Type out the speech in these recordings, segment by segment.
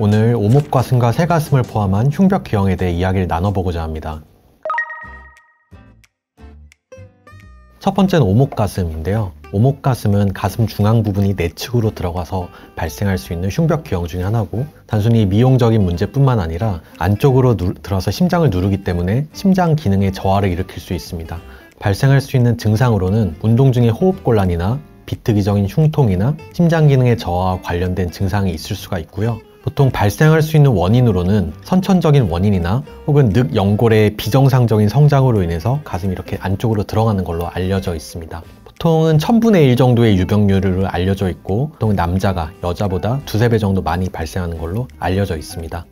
오늘 오목가슴과 새가슴을 포함한 흉벽 기형에 대해 이야기를 나눠보고자 합니다. 첫 번째는 오목가슴인데요. 오목가슴은 가슴 중앙 부분이 내측으로 들어가서 발생할 수 있는 흉벽 기형 중에 하나고, 단순히 미용적인 문제뿐만 아니라 안쪽으로 들어서 심장을 누르기 때문에 심장 기능의 저하를 일으킬 수 있습니다. 발생할 수 있는 증상으로는 운동 중에 호흡곤란이나 비특이적인 흉통이나 심장 기능의 저하와 관련된 증상이 있을 수가 있고요. 보통 발생할 수 있는 원인으로는 선천적인 원인이나 혹은 늑연골의 비정상적인 성장으로 인해서 가슴이 이렇게 안쪽으로 들어가는 걸로 알려져 있습니다. 보통은 1000분의 1 정도의 유병률로 알려져 있고, 보통 남자가 여자보다 2~3배 정도 많이 발생하는 걸로 알려져 있습니다.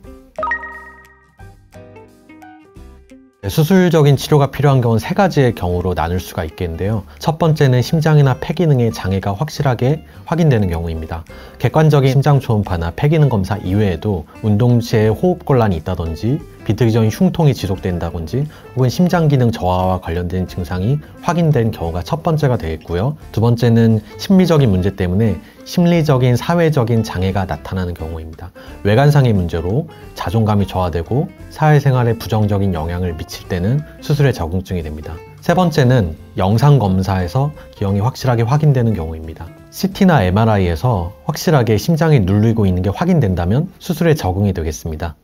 수술적인 치료가 필요한 경우는 3가지의 경우로 나눌 수가 있겠는데요. 첫 번째는 심장이나 폐 기능의 장애가 확실하게 확인되는 경우입니다. 객관적인 심장 초음파나 폐 기능 검사 이외에도 운동 시에 호흡곤란이 있다든지 비특이적인 흉통이 지속된다든지 혹은 심장 기능 저하와 관련된 증상이 확인된 경우가 첫 번째가 되겠고요. 두 번째는 심리적인 문제 때문에 심리적인 사회적인 장애가 나타나는 경우입니다. 외관상의 문제로 자존감이 저하되고 사회생활에 부정적인 영향을 미칠 때는 수술에 적응증이 됩니다. 세 번째는 영상검사에서 기형이 확실하게 확인되는 경우입니다. CT나 MRI에서 확실하게 심장이 눌리고 있는 게 확인된다면 수술에 적응이 되겠습니다.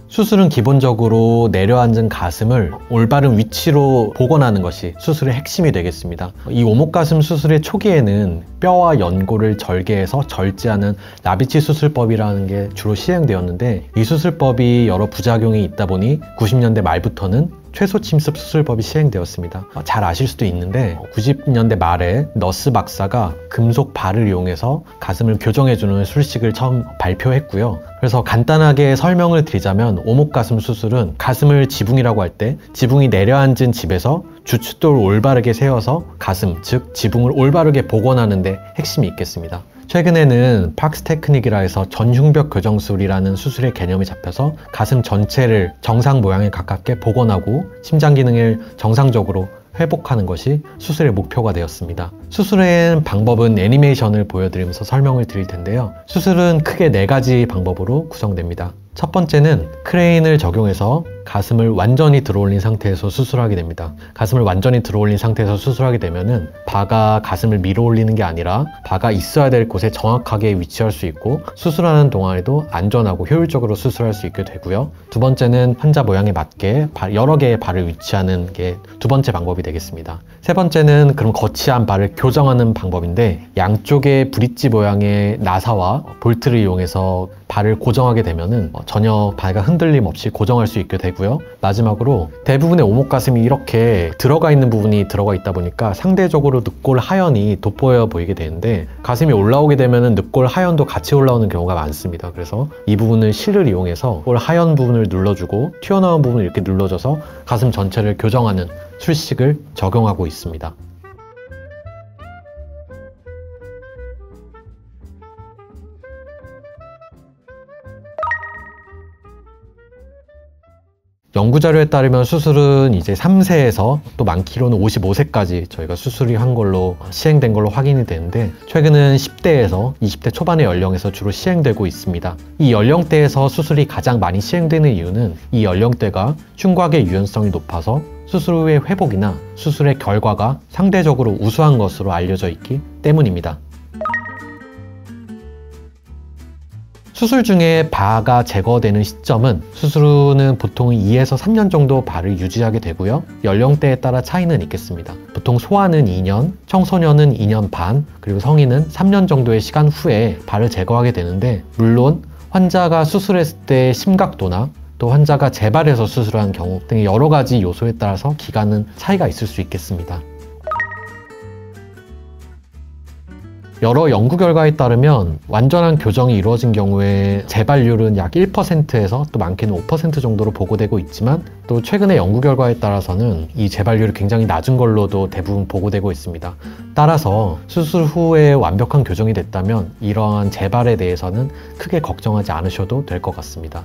수술은 기본적으로 내려앉은 가슴을 올바른 위치로 복원하는 것이 수술의 핵심이 되겠습니다. 이 오목가슴 수술의 초기에는 뼈와 연골을 절개해서 절제하는 라비치 수술법이라는 게 주로 시행되었는데, 이 수술법이 여러 부작용이 있다 보니 90년대 말부터는 최소침습 수술법이 시행되었습니다. 잘 아실 수도 있는데 90년대 말에 너스 박사가 금속 발을 이용해서 가슴을 교정해주는 술식을 처음 발표했고요. 그래서 간단하게 설명을 드리자면, 오목가슴 수술은 가슴을 지붕이라고 할 때 지붕이 내려앉은 집에서 주춧돌을 올바르게 세워서 가슴, 즉 지붕을 올바르게 복원하는 데 핵심이 있겠습니다. 최근에는 팍스 테크닉이라 해서 전흉벽 교정술이라는 수술의 개념이 잡혀서 가슴 전체를 정상 모양에 가깝게 복원하고 심장 기능을 정상적으로 회복하는 것이 수술의 목표가 되었습니다. 수술의 방법은 애니메이션을 보여드리면서 설명을 드릴 텐데요. 수술은 크게 4가지 방법으로 구성됩니다. 첫 번째는 크레인을 적용해서 가슴을 완전히 들어올린 상태에서 수술하게 됩니다. 가슴을 완전히 들어올린 상태에서 수술하게 되면은 바가 가슴을 밀어 올리는 게 아니라 바가 있어야 될 곳에 정확하게 위치할 수 있고, 수술하는 동안에도 안전하고 효율적으로 수술할 수 있게 되고요. 두 번째는 환자 모양에 맞게 여러 개의 발을 위치하는 게 두 번째 방법이 되겠습니다. 세 번째는 그런 거치한 발을 교정하는 방법인데, 양쪽의 브릿지 모양의 나사와 볼트를 이용해서 발을 고정하게 되면은 전혀 발가 흔들림 없이 고정할 수 있게 되고요. 마지막으로 대부분의 오목가슴이 이렇게 들어가 있는 부분이 들어가 있다 보니까 상대적으로 늑골 하연이 돋보여 보이게 되는데, 가슴이 올라오게 되면은 늑골 하연도 같이 올라오는 경우가 많습니다. 그래서 이 부분을 실을 이용해서 늑골 하연 부분을 눌러주고 튀어나온 부분을 이렇게 눌러줘서 가슴 전체를 교정하는 술식을 적용하고 있습니다. 연구자료에 따르면 수술은 이제 3세에서 또 많기로는 55세까지 저희가 수술이 한 걸로 시행된 걸로 확인이 되는데, 최근은 10대에서 20대 초반의 연령에서 주로 시행되고 있습니다. 이 연령대에서 수술이 가장 많이 시행되는 이유는 이 연령대가 흉곽의 유연성이 높아서 수술 후의 회복이나 수술의 결과가 상대적으로 우수한 것으로 알려져 있기 때문입니다. 수술 중에 바가 제거되는 시점은 수술 후는 보통 2에서 3년 정도 바를 유지하게 되고요. 연령대에 따라 차이는 있겠습니다. 보통 소아는 2년, 청소년은 2년 반, 그리고 성인은 3년 정도의 시간 후에 바를 제거하게 되는데, 물론 환자가 수술했을 때의 심각도나 또 환자가 재발해서 수술한 경우 등의 여러 가지 요소에 따라서 기간은 차이가 있을 수 있겠습니다. 여러 연구 결과에 따르면 완전한 교정이 이루어진 경우에 재발률은 약 1%에서 또 많게는 5% 정도로 보고되고 있지만, 또 최근의 연구 결과에 따라서는 이 재발률이 굉장히 낮은 걸로도 대부분 보고되고 있습니다. 따라서 수술 후에 완벽한 교정이 됐다면 이러한 재발에 대해서는 크게 걱정하지 않으셔도 될 것 같습니다.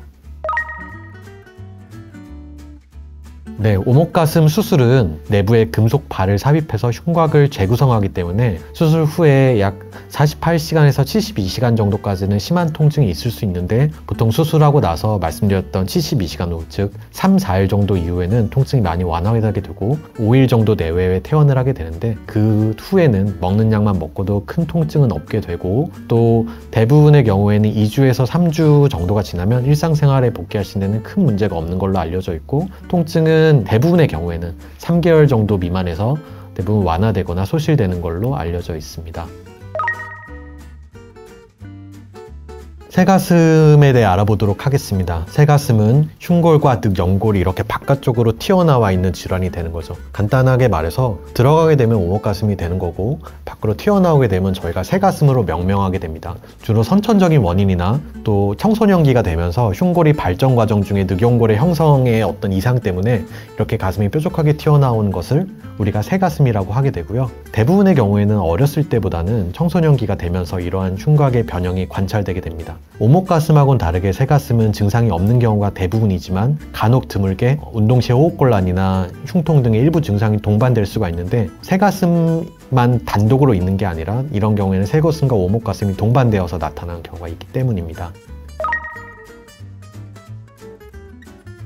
네, 오목가슴 수술은 내부에 금속 발을 삽입해서 흉곽을 재구성하기 때문에 수술 후에 약 48시간에서 72시간 정도까지는 심한 통증이 있을 수 있는데 보통 수술하고 나서 말씀드렸던 72시간 후, 즉 3, 4일 정도 이후에는 통증이 많이 완화되게 되고 5일 정도 내외에 퇴원을 하게 되는데 그 후에는 먹는 약만 먹고도 큰 통증은 없게 되고 또 대부분의 경우에는 2주에서 3주 정도가 지나면 일상생활에 복귀하시는 데는 큰 문제가 없는 걸로 알려져 있고 통증은 대부분의 경우에는 3개월 정도 미만에서 대부분 완화되거나 소실되는 걸로 알려져 있습니다. 새가슴에 대해 알아보도록 하겠습니다. 새가슴은 흉골과 늑 연골이 이렇게 바깥쪽으로 튀어나와 있는 질환이 되는 거죠. 간단하게 말해서 들어가게 되면 오목가슴이 되는 거고 밖으로 튀어나오게 되면 저희가 새가슴으로 명명하게 됩니다. 주로 선천적인 원인이나 또 청소년기가 되면서 흉골이 발전 과정 중에 늑연골의 형성의 어떤 이상 때문에 이렇게 가슴이 뾰족하게 튀어나오는 것을 우리가 새가슴이라고 하게 되고요. 대부분의 경우에는 어렸을 때보다는 청소년기가 되면서 이러한 흉곽의 변형이 관찰되게 됩니다. 오목가슴하고는 다르게 새가슴은 증상이 없는 경우가 대부분이지만 간혹 드물게 운동 시에 호흡곤란이나 흉통 등의 일부 증상이 동반될 수가 있는데 새가슴만 단독으로 있는 게 아니라 이런 경우에는 새가슴과 오목가슴이 동반되어서 나타나는 경우가 있기 때문입니다.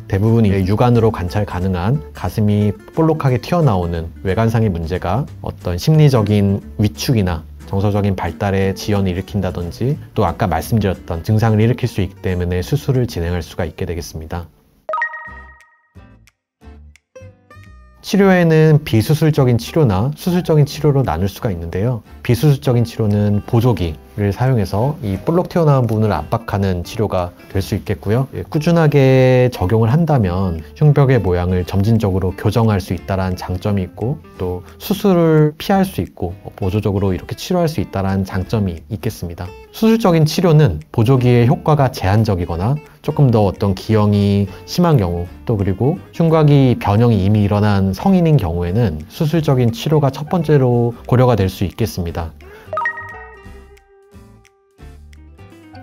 대부분 육안으로 관찰 가능한 가슴이 볼록하게 튀어나오는 외관상의 문제가 어떤 심리적인 위축이나 정서적인 발달에 지연을 일으킨다든지 또 아까 말씀드렸던 증상을 일으킬 수 있기 때문에 수술을 진행할 수가 있게 되겠습니다. 치료에는 비수술적인 치료나 수술적인 치료로 나눌 수가 있는데요. 비수술적인 치료는 보조기를 사용해서 이 볼록 튀어나온 부분을 압박하는 치료가 될 수 있겠고요. 꾸준하게 적용을 한다면 흉벽의 모양을 점진적으로 교정할 수 있다는 장점이 있고 또 수술을 피할 수 있고 보조적으로 이렇게 치료할 수 있다는 장점이 있겠습니다. 수술적인 치료는 보조기의 효과가 제한적이거나 조금 더 어떤 기형이 심한 경우 또 그리고 흉곽이 변형이 이미 일어난 성인인 경우에는 수술적인 치료가 첫 번째로 고려가 될 수 있겠습니다.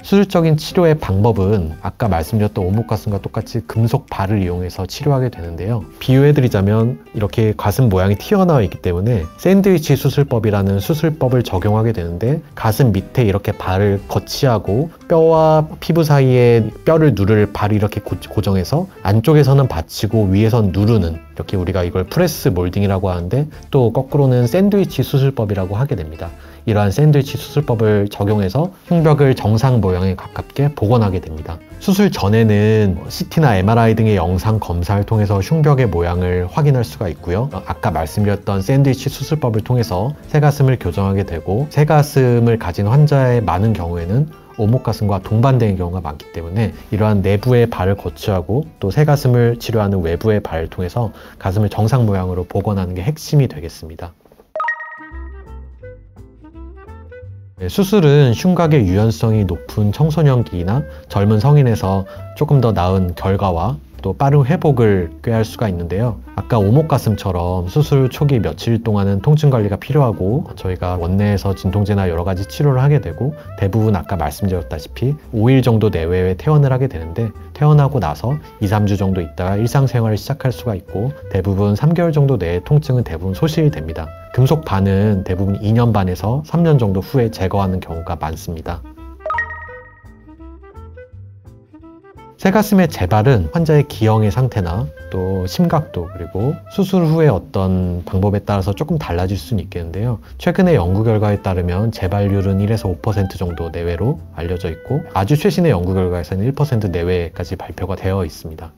수술적인 치료의 방법은 아까 말씀드렸던 오목가슴과 똑같이 금속 발을 이용해서 치료하게 되는데요. 비유해드리자면 이렇게 가슴 모양이 튀어나와 있기 때문에 샌드위치 수술법이라는 수술법을 적용하게 되는데 가슴 밑에 이렇게 발을 거치하고 뼈와 피부 사이에 뼈를 누를 발을 이렇게 고정해서 안쪽에서는 받치고 위에선 누르는 이렇게 우리가 이걸 프레스 몰딩이라고 하는데 또 거꾸로는 샌드위치 수술법이라고 하게 됩니다. 이러한 샌드위치 수술법을 적용해서 흉벽을 정상 모양에 가깝게 복원하게 됩니다. 수술 전에는 CT나 MRI 등의 영상 검사를 통해서 흉벽의 모양을 확인할 수가 있고요. 아까 말씀드렸던 샌드위치 수술법을 통해서 새가슴을 교정하게 되고 새가슴을 가진 환자의 많은 경우에는 오목가슴과 동반되는 경우가 많기 때문에 이러한 내부의 발을 거치하고 또 새가슴을 치료하는 외부의 발을 통해서 가슴을 정상 모양으로 복원하는 게 핵심이 되겠습니다. 수술은 흉곽의 유연성이 높은 청소년기나 젊은 성인에서 조금 더 나은 결과와 또 빠른 회복을 꾀할 수가 있는데요. 아까 오목가슴처럼 수술 초기 며칠 동안은 통증 관리가 필요하고 저희가 원내에서 진통제나 여러 가지 치료를 하게 되고 대부분 아까 말씀드렸다시피 5일 정도 내외에 퇴원을 하게 되는데 퇴원하고 나서 2, 3주 정도 있다가 일상생활을 시작할 수가 있고 대부분 3개월 정도 내에 통증은 대부분 소실이 됩니다. 금속 반은 대부분 2년 반에서 3년 정도 후에 제거하는 경우가 많습니다. 새가슴의 재발은 환자의 기형의 상태나 또 심각도 그리고 수술 후의 어떤 방법에 따라서 조금 달라질 수는 있겠는데요. 최근의 연구 결과에 따르면 재발률은 1에서 5% 정도 내외로 알려져 있고 아주 최신의 연구 결과에서는 1% 내외까지 발표가 되어 있습니다.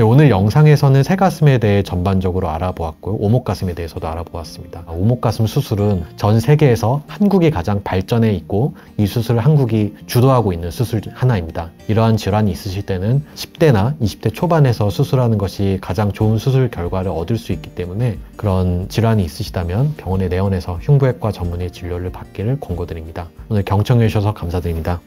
네, 오늘 영상에서는 새가슴에 대해 전반적으로 알아보았고요. 오목가슴에 대해서도 알아보았습니다. 오목가슴 수술은 전 세계에서 한국이 가장 발전해 있고 이 수술을 한국이 주도하고 있는 수술 하나입니다. 이러한 질환이 있으실 때는 10대나 20대 초반에서 수술하는 것이 가장 좋은 수술 결과를 얻을 수 있기 때문에 그런 질환이 있으시다면 병원에 내원해서 흉부외과 전문의 진료를 받기를 권고드립니다. 오늘 경청해 주셔서 감사드립니다.